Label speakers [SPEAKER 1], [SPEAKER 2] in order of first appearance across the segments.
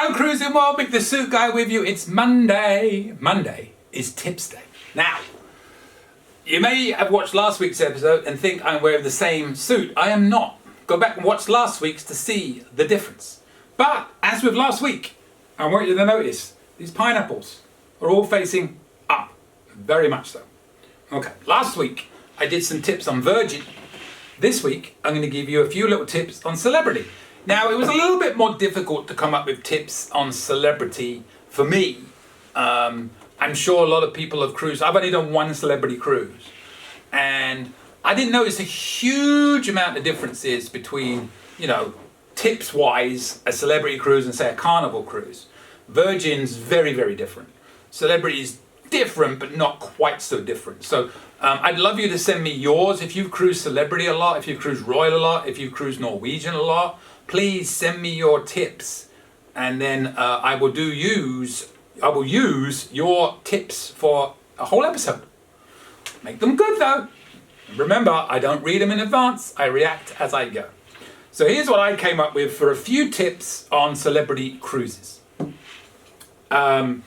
[SPEAKER 1] Hello, Cruising World, Mick the Suit Guy with you. It's Monday. Monday is Tips Day. Now, you may have watched last week's episode and think I'm wearing the same suit. I am not. Go back and watch last week's to see the difference. But, as with last week, I want you to notice these pineapples are all facing up. Very much so. Okay, last week I did some tips on Virgin. This week I'm going to give you a few little tips on celebrity. Now, it was a little bit more difficult to come up with tips on celebrity for me. I'm sure a lot of people have cruised. I've only done one celebrity cruise. And I didn't notice a huge amount of differences between, tips-wise, a celebrity cruise and, say, a Carnival cruise. Virgin's very, very different. Celebrity's different, but not quite so different. So I'd love you to send me yours. If you've cruised Celebrity a lot, if you've cruised Royal a lot, if you've cruised Norwegian a lot, please send me your tips, and then I will use your tips for a whole episode. Make them good though. Remember, I don't read them in advance. I react as I go. So here's what I came up with for a few tips on celebrity cruises. And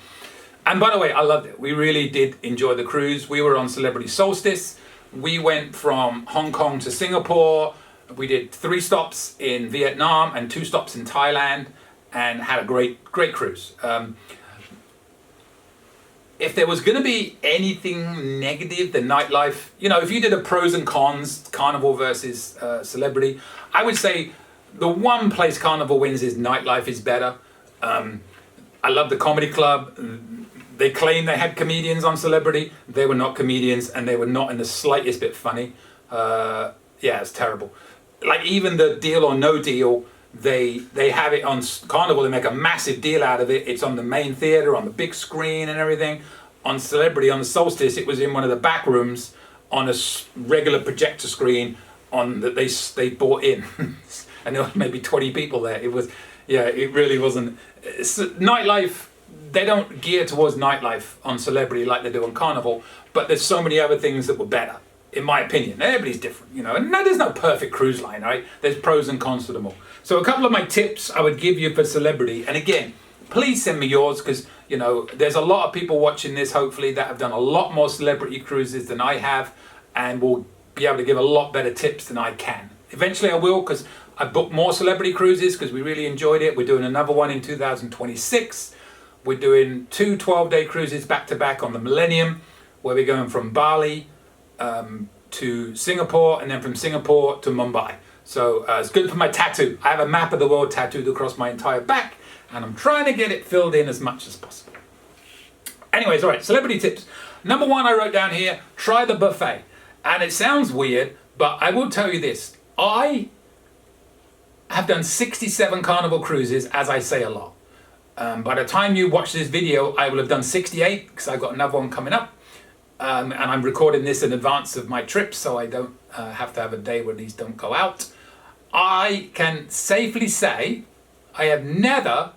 [SPEAKER 1] by the way, I loved it. We really did enjoy the cruise. We were on Celebrity Solstice. We went from Hong Kong to Singapore. We did 3 stops in Vietnam and 2 stops in Thailand, and had a great cruise. If there was going to be anything negative, the nightlife, if you did a pros and cons, Carnival versus Celebrity, I would say the one place Carnival wins is nightlife is better. I love the comedy club. They claimed they had comedians on Celebrity. They were not comedians, and they were not in the slightest bit funny. It's terrible. Like, even the Deal or No Deal, they have it on Carnival. They make a massive deal out of it. It's on the main theater, on the big screen and everything. On Celebrity, on the Solstice, it was in one of the back rooms on a regular projector screen that they bought in. And there were maybe 20 people there. It really wasn't. Nightlife, they don't gear towards nightlife on Celebrity like they do on Carnival, but there's so many other things that were better, in my opinion. Everybody's different, and there's no perfect cruise line, right? There's pros and cons to them all. So a couple of my tips I would give you for Celebrity, and again, please send me yours, because, there's a lot of people watching this, hopefully, that have done a lot more celebrity cruises than I have, and will be able to give a lot better tips than I can. Eventually I will, because I booked more celebrity cruises, because we really enjoyed it. We're doing another one in 2026. We're doing 2 12-day cruises back-to-back on the Millennium, where we're going from Bali to Singapore, and then from Singapore to Mumbai. So it's good for my tattoo. I have a map of the world tattooed across my entire back, and I'm trying to get it filled in as much as possible. Anyways, all right, celebrity tips. Number 1 I wrote down here, try the buffet. And it sounds weird, but I will tell you this. I have done 67 Carnival cruises, as I say a lot. By the time you watch this video, I will have done 68, because I've got another one coming up. And I'm recording this in advance of my trip, so I don't have to have a day where these don't go out. I can safely say I have never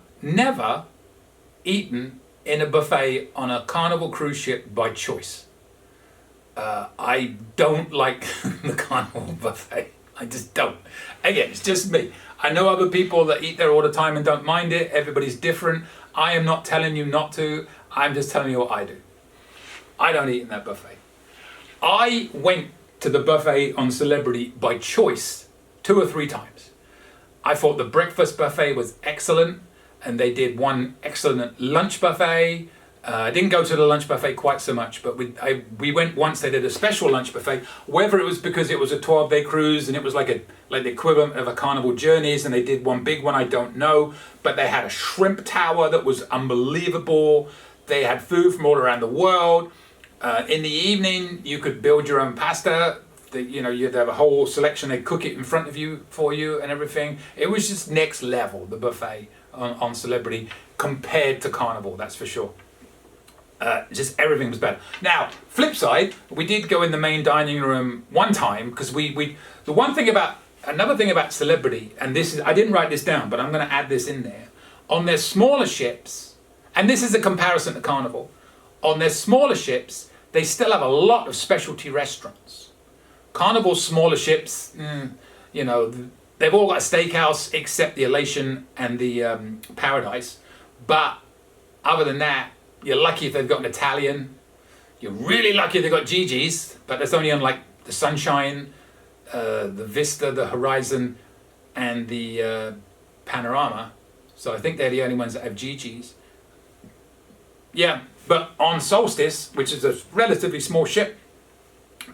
[SPEAKER 1] eaten in a buffet on a Carnival cruise ship by choice. I don't like the Carnival buffet. I just don't. Again, it's just me. I know other people that eat there all the time and don't mind it. Everybody's different. I am not telling you not to. I'm just telling you what I do. I don't eat in that buffet. I went to the buffet on Celebrity by choice 2 or 3 times. I thought the breakfast buffet was excellent, and they did one excellent lunch buffet. I didn't go to the lunch buffet quite so much, but we went once. They did a special lunch buffet. Whether it was because it was a 12-day cruise and it was like the equivalent of a Carnival Journeys, and they did one big one, I don't know. But they had a shrimp tower that was unbelievable. They had food from all around the world. In the evening, you could build your own pasta. You'd have a whole selection. They'd cook it in front of you, for you, and everything. It was just next level, the buffet on Celebrity, compared to Carnival, that's for sure. Just everything was better. Now, flip side, we did go in the main dining room one time, because another thing about Celebrity, and I didn't write this down, but I'm going to add this in there. On their smaller ships, and this is a comparison to Carnival, on their smaller ships, they still have a lot of specialty restaurants. Carnival's smaller ships, they've all got a steakhouse except the Elation and the Paradise. But other than that, you're lucky if they've got an Italian. You're really lucky if they've got Gigi's, but that's only on like the Sunshine, the Vista, the Horizon, and the Panorama. So I think they're the only ones that have Gigi's. Yeah, but on Solstice, which is a relatively small ship,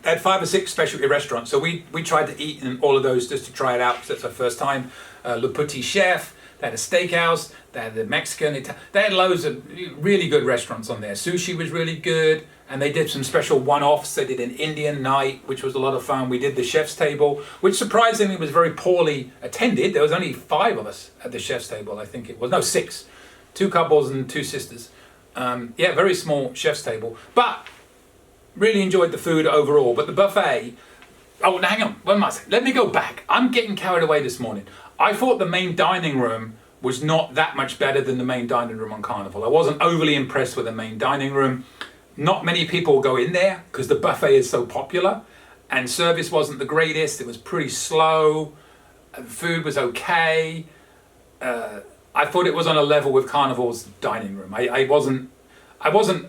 [SPEAKER 1] they had 5 or 6 specialty restaurants. So we tried to eat in all of those just to try it out, because that's our first time. Le Petit Chef, they had a steakhouse, they had the Mexican, they had loads of really good restaurants on there. Sushi was really good, and they did some special one-offs. They did an Indian night, which was a lot of fun. We did the chef's table, which surprisingly was very poorly attended. There was only 5 of us at the chef's table, I think it was. No, 6. 2 couples and 2 sisters. Yeah, very small chef's table. But really enjoyed the food overall. But the buffet, oh, hang on, what am I saying? Let me go back. I'm getting carried away this morning. I thought the main dining room was not that much better than the main dining room on Carnival. I wasn't overly impressed with the main dining room. Not many people go in there because the buffet is so popular, and service wasn't the greatest. It was pretty slow. Food was okay. I thought it was on a level with Carnival's dining room. I wasn't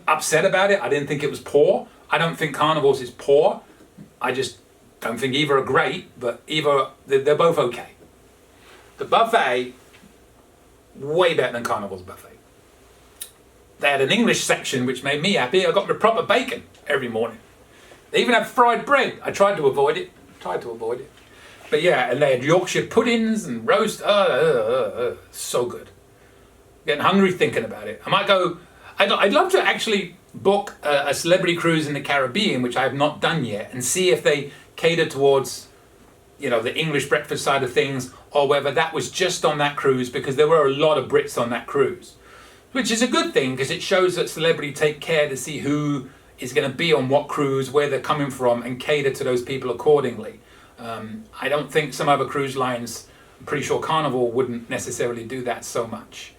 [SPEAKER 1] upset about it. I didn't think it was poor. I don't think Carnival's is poor. I just don't think either are great, but they're both okay. The buffet, way better than Carnival's buffet. They had an English section, which made me happy. I got the proper bacon every morning. They even had fried bread. I tried to avoid it. But yeah, and they had Yorkshire puddings and roast. So good. Getting hungry thinking about it. I might go. I'd love to actually book a celebrity cruise in the Caribbean, which I have not done yet, and see if they cater towards, the English breakfast side of things, or whether that was just on that cruise, because there were a lot of Brits on that cruise, which is a good thing because it shows that celebrity take care to see who is going to be on what cruise, where they're coming from, and cater to those people accordingly. I don't think some other cruise lines, I'm pretty sure Carnival wouldn't necessarily do that so much.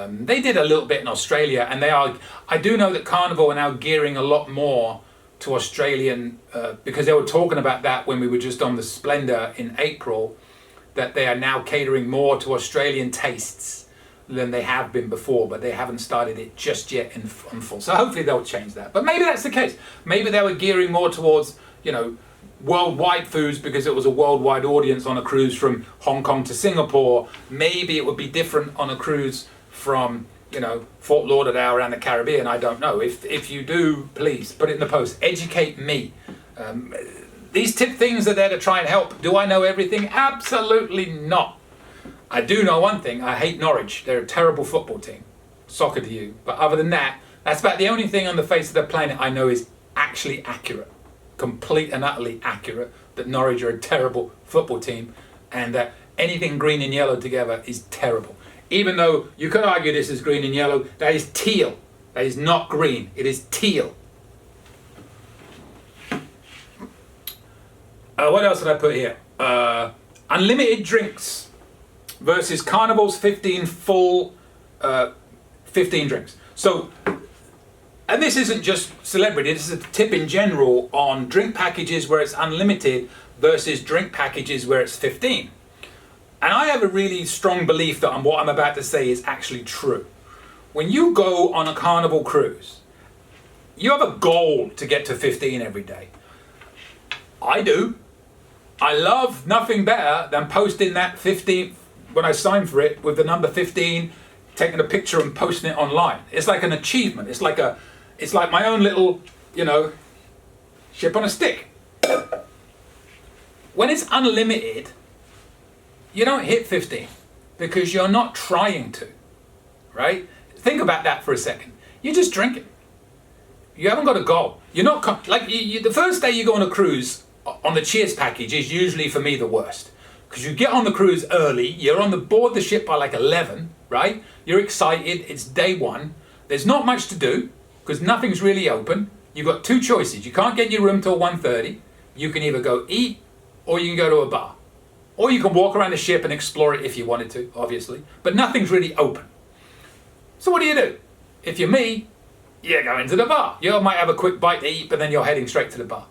[SPEAKER 1] They did a little bit in Australia, and I do know that Carnival are now gearing a lot more to Australian, because they were talking about that when we were just on the Splendor in April, that they are now catering more to Australian tastes than they have been before, but they haven't started it just yet in full. So hopefully they'll change that. But maybe that's the case. Maybe they were gearing more towards, worldwide foods because it was a worldwide audience on a cruise from Hong Kong to Singapore. Maybe it would be different on a cruise from, Fort Lauderdale around the Caribbean. I don't know. If you do, please put it in the post. Educate me. These tip things are there to try and help. Do I know everything? Absolutely not. I do know one thing. I hate Norwich. They're a terrible football team. Soccer to you. But other than that, that's about the only thing on the face of the planet I know is actually accurate. Complete and utterly accurate. That Norwich are a terrible football team. And that anything green and yellow together is terrible. Even though you could argue this is green and yellow, that is teal. That is not green. It is teal. What else did I put here? Unlimited drinks versus Carnival's 15 full 15 drinks. So, and this isn't just celebrity, this is a tip in general on drink packages where it's unlimited versus drink packages where it's 15. And I have a really strong belief that what I'm about to say is actually true. When you go on a Carnival cruise, you have a goal to get to 15 every day. I do. I love nothing better than posting that 15, when I sign for it, with the number 15, taking a picture and posting it online. It's like an achievement. It's like my own little, ship on a stick. When it's unlimited, you don't hit 15 because you're not trying to, right? Think about that for a second. You're just drinking. You haven't got a goal. You're not, the first day you go on a cruise on the Cheers package is usually for me the worst. Because you get on the cruise early, you're on board the ship by 11, right? You're excited, it's day one. There's not much to do because nothing's really open. You've got 2 choices. You can't get your room till 1:30. You can either go eat or you can go to a bar. Or you can walk around the ship and explore it if you wanted to, obviously. But nothing's really open. So what do? If you're me, you're going to the bar. You might have a quick bite to eat, but then you're heading straight to the bar.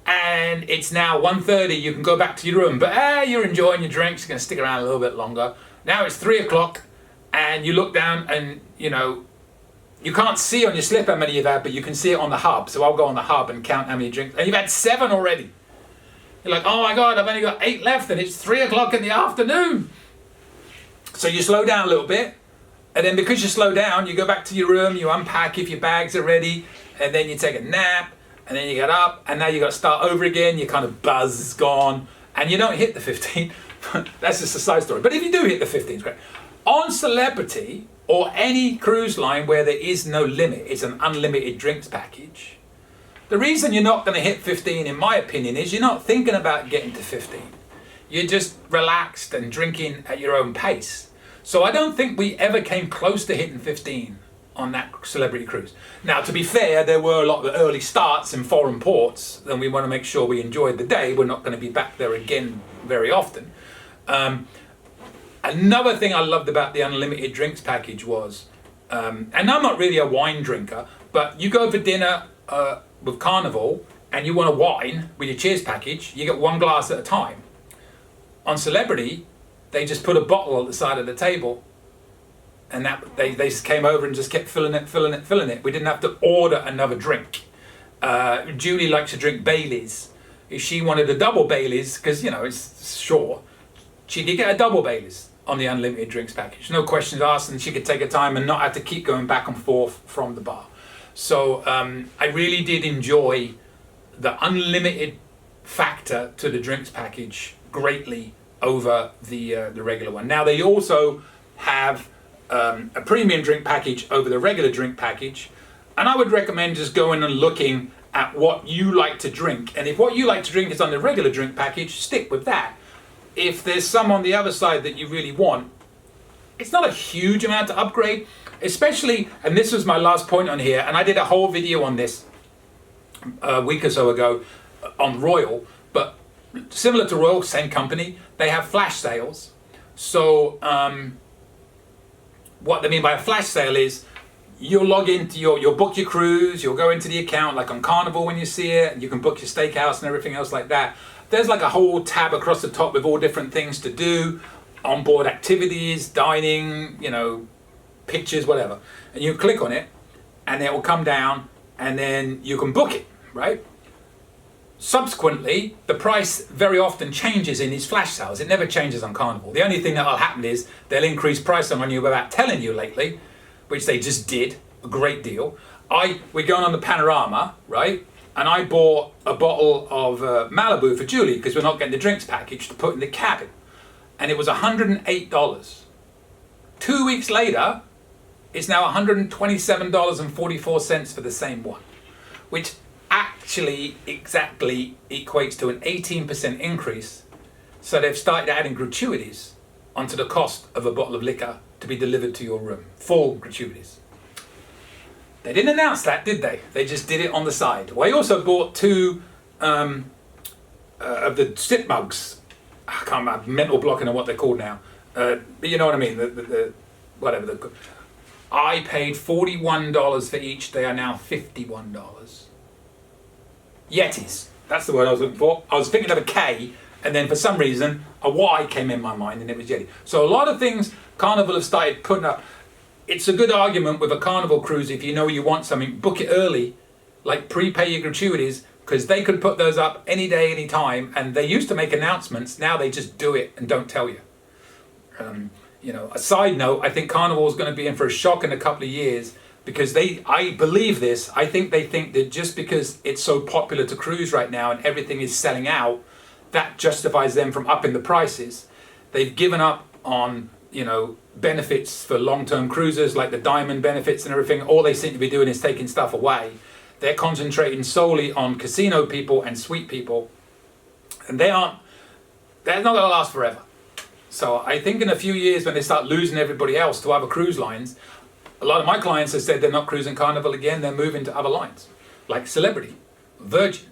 [SPEAKER 1] And it's now 1:30, you can go back to your room. But you're enjoying your drinks, you're going to stick around a little bit longer. Now it's 3 o'clock, and you look down and, you know, you can't see on your slip how many you've had, but you can see it on the hub. So I'll go on the hub and count how many drinks. And you've had 7 already. You're like, oh my God, I've only got 8 left and it's 3 o'clock in the afternoon. So you slow down a little bit. And then because you slow down, you go back to your room, you unpack if your bags are ready, and then you take a nap, and then you get up, and now you got to start over again. Your kind of buzz is gone, and you don't hit the 15. That's just a side story. But if you do hit the 15, it's great. On Celebrity, or any cruise line where there is no limit, it's an unlimited drinks package. The reason you're not going to hit 15, in my opinion, is you're not thinking about getting to 15. You're just relaxed and drinking at your own pace. So I don't think we ever came close to hitting 15 on that Celebrity cruise. Now, to be fair, there were a lot of early starts in foreign ports, and we want to make sure we enjoyed the day. We're not going to be back there again very often. Another thing I loved about the unlimited drinks package was, and I'm not really a wine drinker, but you go for dinner with Carnival and you want a wine with your cheers package, you get 1 glass at a time. On Celebrity, they just put a bottle at the side of the table, and that they just came over and just kept filling it. We didn't have to order another drink. Julie likes to drink Baileys. If she wanted a double Baileys, because, you know, it's short, she could get a double Baileys on the unlimited drinks package. No questions asked, and she could take her time and not have to keep going back and forth from the bar. So I really did enjoy the unlimited factor to the drinks package greatly over the regular one. Now they also have a premium drink package over the regular drink package, and I would recommend just going and looking at what you like to drink. And if what you like to drink is on the regular drink package, stick with that. If there's some on the other side that you really want, it's not a huge amount to upgrade, especially, and this was my last point on here, and I did a whole video on this a week or so ago on Royal, but similar to Royal, same company, they have flash sales. So what they mean by a flash sale is you'll log into you'll book your cruise, you'll go into the account like on Carnival when you see it, and you can book your steakhouse and everything else like that. There's like a whole tab across the top with all different things to do, onboard activities, dining, you know, pictures, whatever. And you click on it, and it will come down, and then you can book it, right? Subsequently, the price very often changes in these flash sales. It never changes on Carnival. The only thing that will happen is they'll increase pricing on you without telling you lately, which they just did a great deal. We're going on the Panorama, right? And I bought a bottle of Malibu for Julie because we're not getting the drinks package to put in the cabin. And it was $108. 2 weeks later, it's now $127.44 for the same one, which actually exactly equates to an 18% increase. So they've started adding gratuities onto the cost of a bottle of liquor to be delivered to your room. Full gratuities. They didn't announce that, did they? They just did it on the side. Well, I also bought 2 of the sip mugs. I can't remember, mental blocking or what they're called now. But you know what I mean, whatever. I paid $41 for each. They are now $51. Yetis. That's the word I was looking for. I was thinking of a K, and then for some reason, a Y came in my mind, and it was Yeti. So a lot of things Carnival have started putting up. It's a good argument with a Carnival cruise if you know you want something, book it early, like prepay your gratuities, because they could put those up any day, any time, and they used to make announcements. Now they just do it and don't tell you. You know, a side note, I think Carnival is going to be in for a shock in a couple of years because I believe this. I think they think that just because it's so popular to cruise right now and everything is selling out, that justifies them from upping the prices. They've given up on, you know, benefits for long-term cruisers like the diamond benefits and everything. All they seem to be doing is taking stuff away. They're concentrating solely on casino people and suite people, and they're not going to last forever. So I think in a few years when they start losing everybody else to other cruise lines, a lot of my clients have said they're not cruising Carnival again, they're moving to other lines, like Celebrity, Virgin.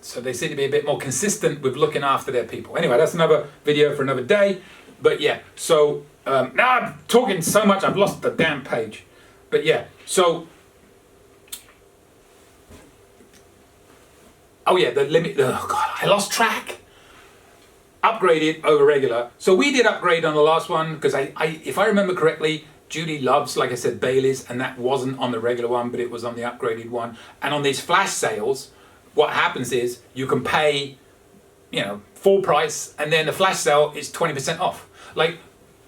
[SPEAKER 1] So they seem to be a bit more consistent with looking after their people. Anyway, that's another video for another day. But yeah, so now I'm talking so much I've lost the damn page. But yeah, so oh yeah, the limit. Oh God, I lost track. upgraded over regular. So we did upgrade on the last one because if I remember correctly, Judy loves, like I said, Bailey's, and that wasn't on the regular one, but it was on the upgraded one. And on these flash sales, what happens is you can pay, full price, and then the flash sale is 20% off. Like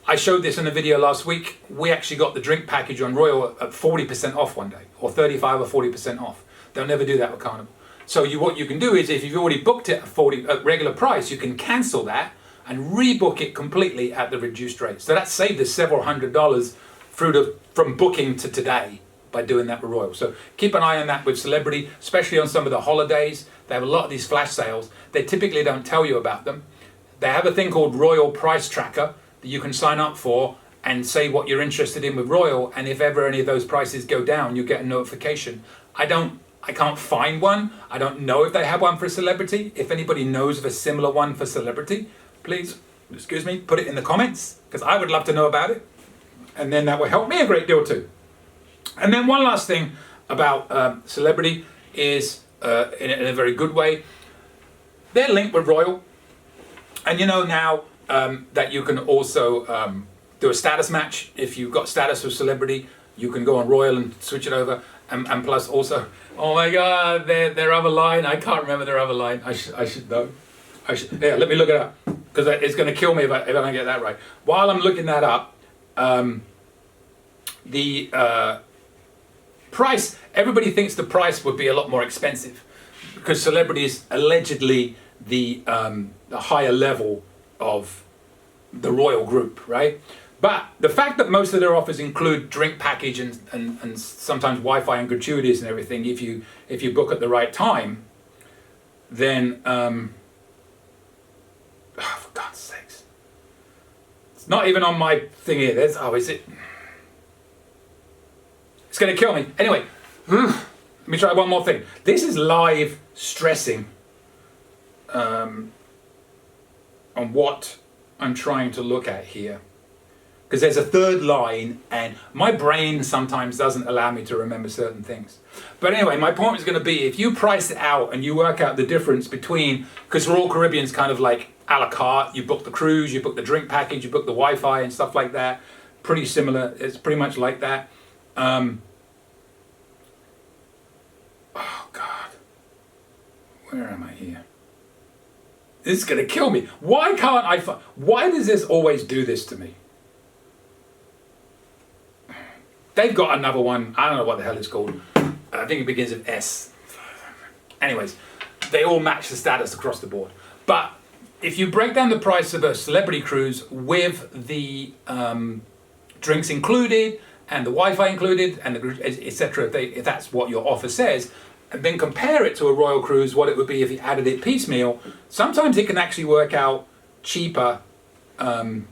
[SPEAKER 1] I showed this in a video last week. We actually got the drink package on Royal at 40% off one day, or 35 or 40% off. They'll never do that with Carnival. So what you can do is, if you've already booked it at regular price, you can cancel that and rebook it completely at the reduced rate. So that saved us several $100s from booking to today by doing that with Royal. So keep an eye on that with Celebrity, especially on some of the holidays. They have a lot of these flash sales. They typically don't tell you about them. They have a thing called Royal Price Tracker that you can sign up for and say what you're interested in with Royal, and if ever any of those prices go down, you get a notification. I can't find one. I don't know if they have one for Celebrity. If anybody knows of a similar one for Celebrity, please, put it in the comments, because I would love to know about it. And then that will help me a great deal too. And then one last thing about Celebrity is, in a very good way, they're linked with Royal. And now that you can also do a status match. If you've got status with Celebrity, you can go on Royal and switch it over. And plus also, oh my God, their other line, I can't remember their other line. I should know. Yeah, let me look it up, because it's going to kill me if I don't get that right. While I'm looking that up, the price, everybody thinks the price would be a lot more expensive because Celebrity is allegedly the higher level of the Royal Group, right? But the fact that most of their offers include drink package and sometimes Wi-Fi and gratuities and everything, if you book at the right time, then for God's sakes, it's not even on my thing here. Is it? It's going to kill me. Anyway, let me try one more thing. This is live stressing on what I'm trying to look at here. Because there's a third line, and my brain sometimes doesn't allow me to remember certain things. But anyway, my point is going to be, if you price it out and you work out the difference between, because Royal Caribbean's kind of like a la carte, you book the cruise, you book the drink package, you book the Wi-Fi and stuff like that. Pretty similar, it's pretty much like that. Oh God, where am I here? This is going to kill me. Why can't I, why does this always do this to me? They've got another one. I don't know what the hell it's called. I think it begins with S. Anyways, they all match the status across the board. But if you break down the price of a Celebrity cruise with the drinks included and the Wi-Fi included and the etc., if that's what your offer says, and then compare it to a Royal cruise, what it would be if you added it piecemeal, sometimes it can actually work out cheaper to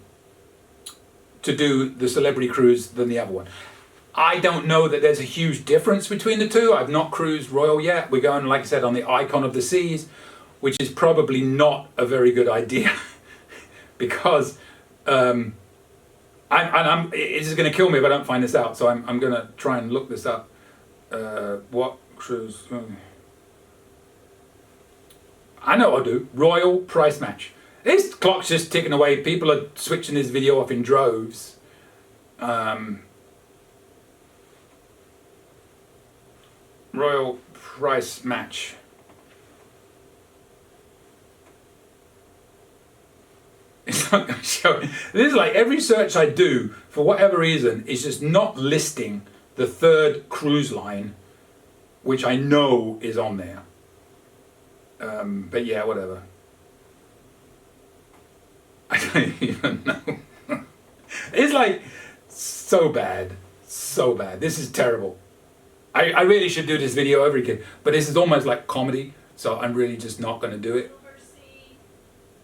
[SPEAKER 1] do the Celebrity cruise than the other one. I don't know that there's a huge difference between the two. I've not cruised Royal yet. We're going, like I said, on the Icon of the Seas, which is probably not a very good idea because it is going to kill me if I don't find this out. So I'm going to try and look this up. What cruise? I know I'll do. Royal price match. This clock's just ticking away. People are switching this video off in droves. Royal price match. It's not going to show it. This is like every search I do, for whatever reason, is just not listing the third cruise line, which I know is on there. But yeah, whatever. I don't even know. It's like so bad. So bad. This is terrible. I really should do this video over again, but this is almost like comedy, so I'm really just not going to do it.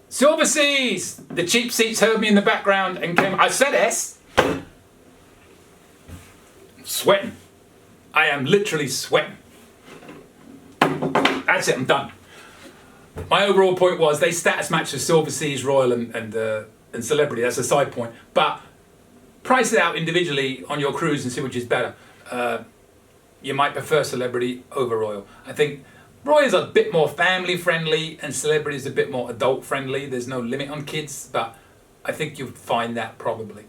[SPEAKER 1] Silver Seas! The cheap seats heard me in the background and came. I said S. I'm sweating. I am literally sweating. That's it, I'm done. My overall point was they status match with Silver Seas, Royal and Celebrity. That's a side point. But price it out individually on your cruise and see which is better. You might prefer Celebrity over Royal. I think Roy is a bit more family friendly and Celebrity is a bit more adult friendly. There's no limit on kids, but I think you'll find that probably.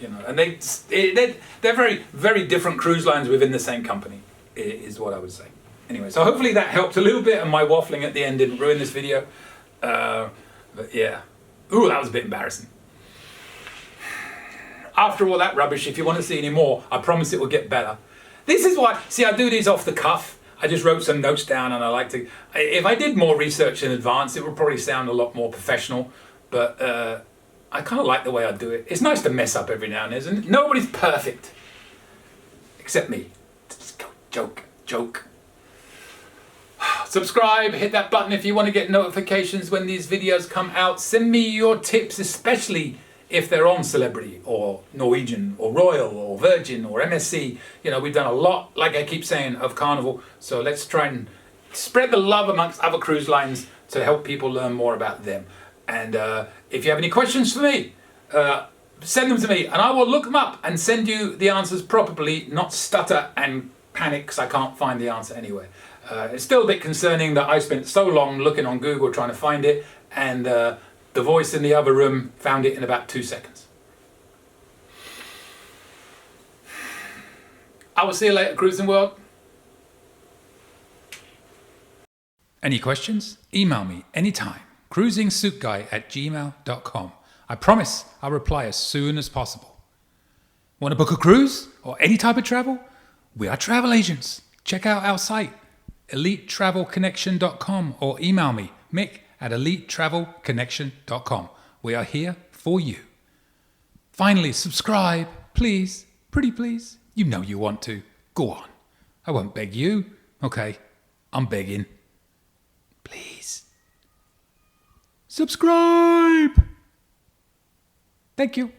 [SPEAKER 1] You know, and they're very, very different cruise lines within the same company, is what I would say. Anyway, so hopefully that helped a little bit, and my waffling at the end didn't ruin this video. But yeah. Ooh, that was a bit embarrassing. After all that rubbish, if you want to see any more, I promise it will get better. This is why, see, I do these off the cuff. I just wrote some notes down, and I like to, if I did more research in advance, it would probably sound a lot more professional, but I kind of like the way I do it. It's nice to mess up every now and then, isn't it? Nobody's perfect. Except me. Just joke. Subscribe, hit that button if you want to get notifications when these videos come out. Send me your tips, especially if they're on Celebrity or Norwegian or Royal or Virgin or MSC. You know, we've done a lot, like I keep saying, of Carnival. So let's try and spread the love amongst other cruise lines to help people learn more about them. And if you have any questions for me, send them to me and I will look them up and send you the answers properly, not stutter and panic because I can't find the answer anywhere. It's still a bit concerning that I spent so long looking on Google trying to find it, and the voice in the other room found it in about 2 seconds. I will see you later, Cruising World. Any questions? Email me anytime. cruisingsuitguy@gmail.com. I promise I'll reply as soon as possible. Want to book a cruise or any type of travel? We are travel agents. Check out our site, elitetravelconnection.com, or email me, mick@elitetravelconnection.com. We are here for you. Finally, subscribe, please. Pretty please. You know you want to. Go on. I won't beg you. Okay, I'm begging. Please. Subscribe! Thank you.